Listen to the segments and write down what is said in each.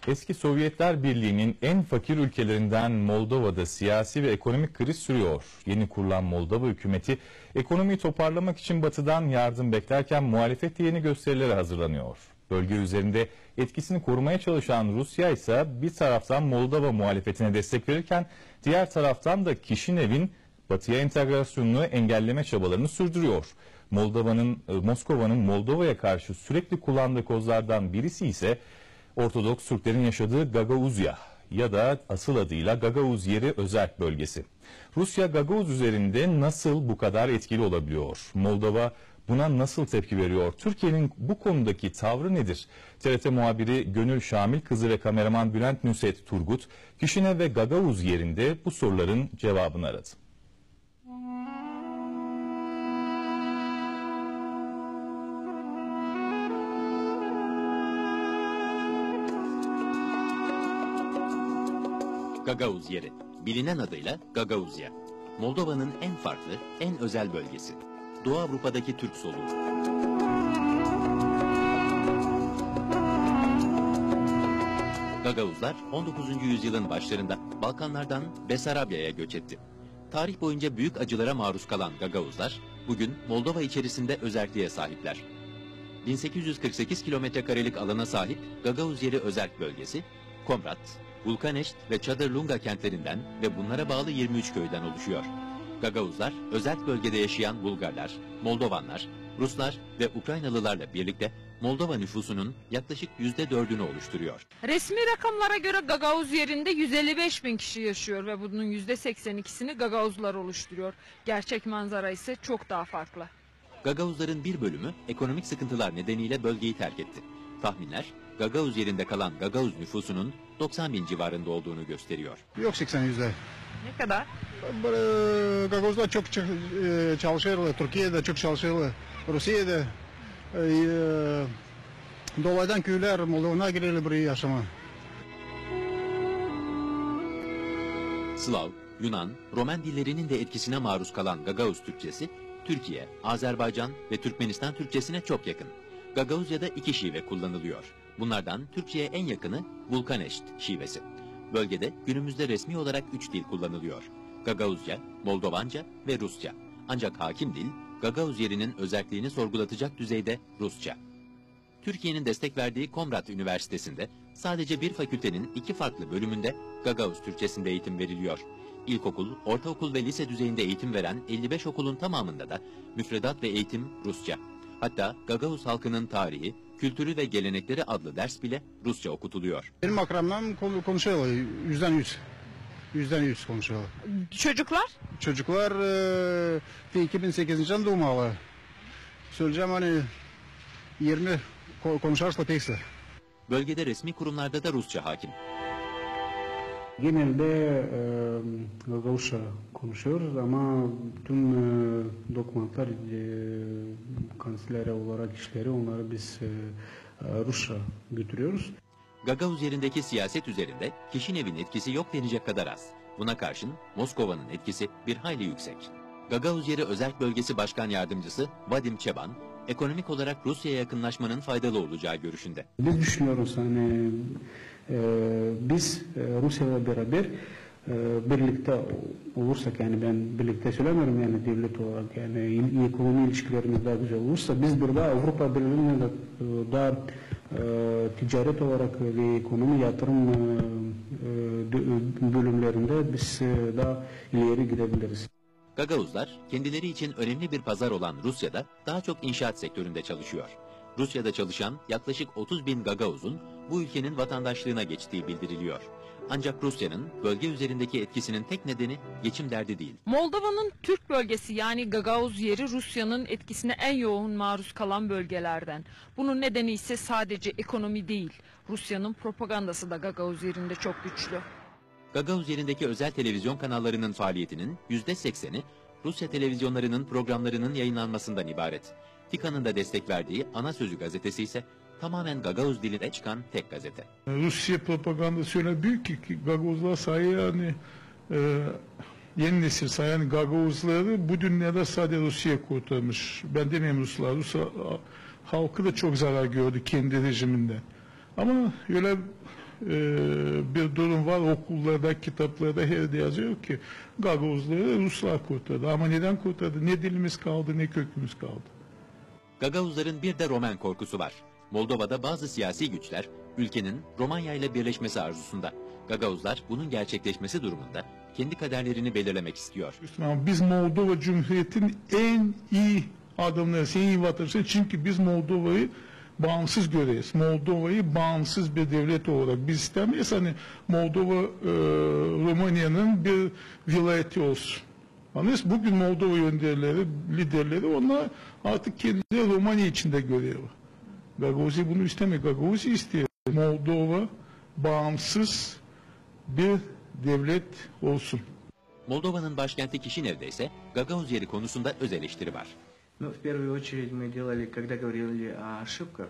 Eski Sovyetler Birliği'nin en fakir ülkelerinden Moldova'da siyasi ve ekonomik kriz sürüyor. Yeni kurulan Moldova hükümeti ekonomiyi toparlamak için Batı'dan yardım beklerken muhalefet yeni gösterilere hazırlanıyor. Bölge üzerinde etkisini korumaya çalışan Rusya ise bir taraftan Moldova muhalefetine destek verirken diğer taraftan da Kişinev'in Batı'ya entegrasyonunu engelleme çabalarını sürdürüyor. Moskova'nın Moldova'ya karşı sürekli kullandığı kozlardan birisi ise Ortodoks Türklerin yaşadığı Gagauzya ya da asıl adıyla Gagauz Yeri özerk bölgesi. Rusya Gagauz üzerinde nasıl bu kadar etkili olabiliyor? Moldova buna nasıl tepki veriyor? Türkiye'nin bu konudaki tavrı nedir? TRT muhabiri Gönül Şamil Kızı ve kameraman Bülent Nusret Turgut, Kişinev ve Gagauz yerinde bu soruların cevabını aradı. Gagauz yeri, bilinen adıyla Gagauzya. Moldova'nın en farklı, en özel bölgesi. Doğu Avrupa'daki Türk soluğu. Gagauzlar 19. yüzyılın başlarında Balkanlardan Besarabya'ya göç etti. Tarih boyunca büyük acılara maruz kalan Gagauzlar bugün Moldova içerisinde özerkliğe sahipler. 1848 kilometrekarelik alana sahip Gagauz yeri özerk bölgesi, Komrat, Vulkaneşt ve Çadırlunga kentlerinden ve bunlara bağlı 23 köyden oluşuyor. Gagauzlar, özerk bölgede yaşayan Bulgarlar, Moldovanlar, Ruslar ve Ukraynalılarla birlikte Moldova nüfusunun yaklaşık %4'ünü oluşturuyor. Resmi rakamlara göre Gagauz yerinde 155 bin kişi yaşıyor ve bunun %82'sini Gagauzlar oluşturuyor. Gerçek manzara ise çok daha farklı. Gagauzların bir bölümü ekonomik sıkıntılar nedeniyle bölgeyi terk etti. Tahminler, Gagauz yerinde kalan Gagauz nüfusunun 90 bin civarında olduğunu gösteriyor. Yok 80 %. Ne kadar? Gagauzlar çok çalışıyorlar, Türkiye'de çok çalışıyorlar, Rusya'da. Dolaydan köyler Moldova'na geliyorlar buraya yaşama. Slav, Yunan, Roman dillerinin de etkisine maruz kalan Gagauz Türkçesi, Türkiye, Azerbaycan ve Türkmenistan Türkçesine çok yakın. Gagauzya'da 2 şive kullanılıyor. Bunlardan Türkçe'ye en yakını Vulkaneşt şivesi. Bölgede günümüzde resmi olarak 3 dil kullanılıyor. Gagauzca, Moldovanca ve Rusça. Ancak hakim dil, Gagauz yerinin özerkliğini sorgulatacak düzeyde Rusça. Türkiye'nin destek verdiği Komrat Üniversitesi'nde sadece bir fakültenin 2 farklı bölümünde Gagauz Türkçesinde eğitim veriliyor. İlkokul, ortaokul ve lise düzeyinde eğitim veren 55 okulun tamamında da müfredat ve eğitim Rusça. Hatta Gagauz halkının tarihi, kültürü ve gelenekleri adlı ders bile Rusça okutuluyor. Benim akranlarım konuşuyorlar, %100 konuşuyorlar. Çocuklar? Çocuklar 2008. yılında doğmalı. Söyleyeceğim hani 20 konuşarsa pekse. Bölgede resmi kurumlarda da Rusça hakim. Genelde Gagauzca konuşuyoruz ama tüm dokümanlar, kanslere olarak işleri onları biz Rusça götürüyoruz. Gagauz yerindeki siyaset üzerinde Kişinev'in etkisi yok denecek kadar az. Buna karşın Moskova'nın etkisi bir hayli yüksek. Gagauz yeri özerk bölgesi başkan yardımcısı Vadim Çeban, ekonomik olarak Rusya'ya yakınlaşmanın faydalı olacağı görüşünde. Biz düşünüyoruz hani biz Rusya'yla beraber birlikte olursak, yani ben birlikte söylemiyorum yani devlet olarak, yani ekonomi ilişkilerimiz daha güzel olursa biz burada Avrupa Birliği'ne de daha ticaret olarak ve ekonomi yatırım bölümlerinde biz daha ileri gidebiliriz. Gagauzlar kendileri için önemli bir pazar olan Rusya'da daha çok inşaat sektöründe çalışıyor. Rusya'da çalışan yaklaşık 30 bin Gagauz'un bu ülkenin vatandaşlığına geçtiği bildiriliyor. Ancak Rusya'nın bölge üzerindeki etkisinin tek nedeni geçim derdi değil. Moldova'nın Türk bölgesi yani Gagauz yeri Rusya'nın etkisine en yoğun maruz kalan bölgelerden. Bunun nedeni ise sadece ekonomi değil. Rusya'nın propagandası da Gagauz yerinde çok güçlü. Gagauz yerindeki özel televizyon kanallarının faaliyetinin %80'i Rusya televizyonlarının programlarının yayınlanmasından ibaret. TİKA'nın da destek verdiği Ana Sözü gazetesi ise tamamen Gagauz dilinde çıkan tek gazete. Rusya propagandası öyle büyük ki Gagauzlar sayı yani yeni nesil sayan Gagauzları bu dünyada sadece Rusya kurtarmış. Ben demeyeyim Ruslar. Rus halkı da çok zarar gördü kendi rejiminden. Ama öyle bir durum var. Okullarda, kitaplarda her yerde yazıyor ki Gagavuzları Ruslar kurtardı. Ama neden kurtardı? Ne dilimiz kaldı, ne kökümüz kaldı. Gagavuzların bir de Roman korkusu var. Moldova'da bazı siyasi güçler ülkenin Romanya ile birleşmesi arzusunda. Gagavuzlar bunun gerçekleşmesi durumunda kendi kaderlerini belirlemek istiyor. Ama biz Moldova Cumhuriyeti'nin en iyi adamlarıyız, en iyi vatandaşı. Çünkü biz Moldova'yı bağımsız görüyoruz. Moldova'yı bağımsız bir devlet olarak biz istemeyiz. Hani Moldova Romanya'nın bir vilayeti olsun. Anlıyorsun? Bugün Moldova yönderleri, liderleri onlar artık kendileri Romanya içinde görüyorlar. Gagavuzya bunu istemiyor. Gagavuzya istiyor. Moldova bağımsız bir devlet olsun. Moldova'nın başkenti Kişinev'de ise Gagavuz yeri konusunda öz eleştiri var.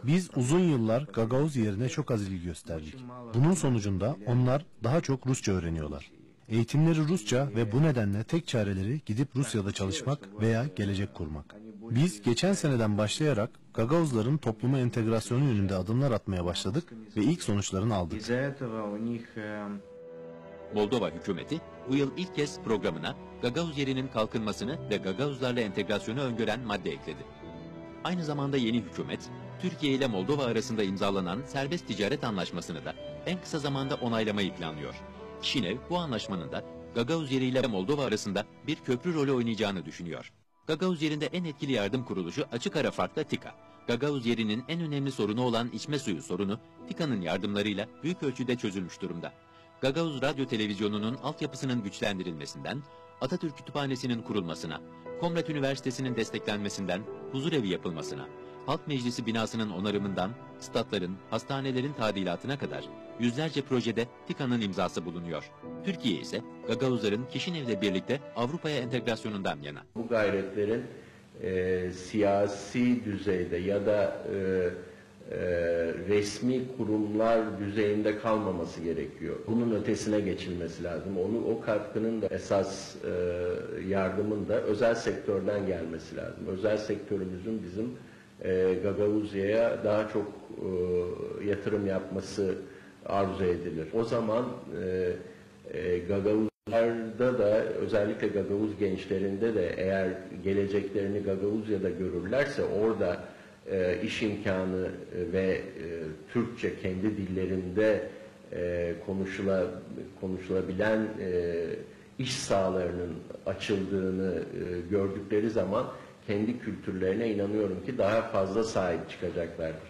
Biz uzun yıllar Gagavuz yerine çok az ilgi gösterdik. Bunun sonucunda onlar daha çok Rusça öğreniyorlar. Eğitimleri Rusça ve bu nedenle tek çareleri gidip Rusya'da çalışmak veya gelecek kurmak. Biz geçen seneden başlayarak Gagavuzların topluma entegrasyonu yönünde adımlar atmaya başladık ve ilk sonuçlarını aldık. Moldova hükümeti bu yıl ilk kez programına Gagavuz yerinin kalkınmasını ve Gagavuzlarla entegrasyonu öngören madde ekledi. Aynı zamanda yeni hükümet, Türkiye ile Moldova arasında imzalanan serbest ticaret anlaşmasını da en kısa zamanda onaylamayı planlıyor. Kişinev bu anlaşmanın da Gagavuz yeri ile Moldova arasında bir köprü rolü oynayacağını düşünüyor. Gagavuz yerinde en etkili yardım kuruluşu Açık Ara Fark'ta TİKA. Gagavuz yerinin en önemli sorunu olan içme suyu sorunu TİKA'nın yardımlarıyla büyük ölçüde çözülmüş durumda. Gagavuz Radyo Televizyonu'nun altyapısının güçlendirilmesinden, Atatürk Kütüphanesi'nin kurulmasına, Komrat Üniversitesi'nin desteklenmesinden, huzurevi yapılmasına, Halk Meclisi binasının onarımından, statların, hastanelerin tadilatına kadar yüzlerce projede TİKA'nın imzası bulunuyor. Türkiye ise Gagavuzların Kişinev'le birlikte Avrupa'ya entegrasyonundan yana. Bu gayretlerin siyasi düzeyde ya da resmi kurumlar düzeyinde kalmaması gerekiyor. Bunun ötesine geçilmesi lazım. O katkının da esas yardımın da özel sektörden gelmesi lazım. Özel sektörümüzün bizim Gagavuzya'ya daha çok yatırım yapması arzu edilir. O zaman Gagavuzlarda da özellikle Gagavuz gençlerinde de eğer geleceklerini Gagavuzya'da görürlerse orada iş imkanı ve Türkçe kendi dillerinde konuşulabilen iş sahalarının açıldığını gördükleri zaman kendi kültürlerine inanıyorum ki daha fazla sahip çıkacaklardır.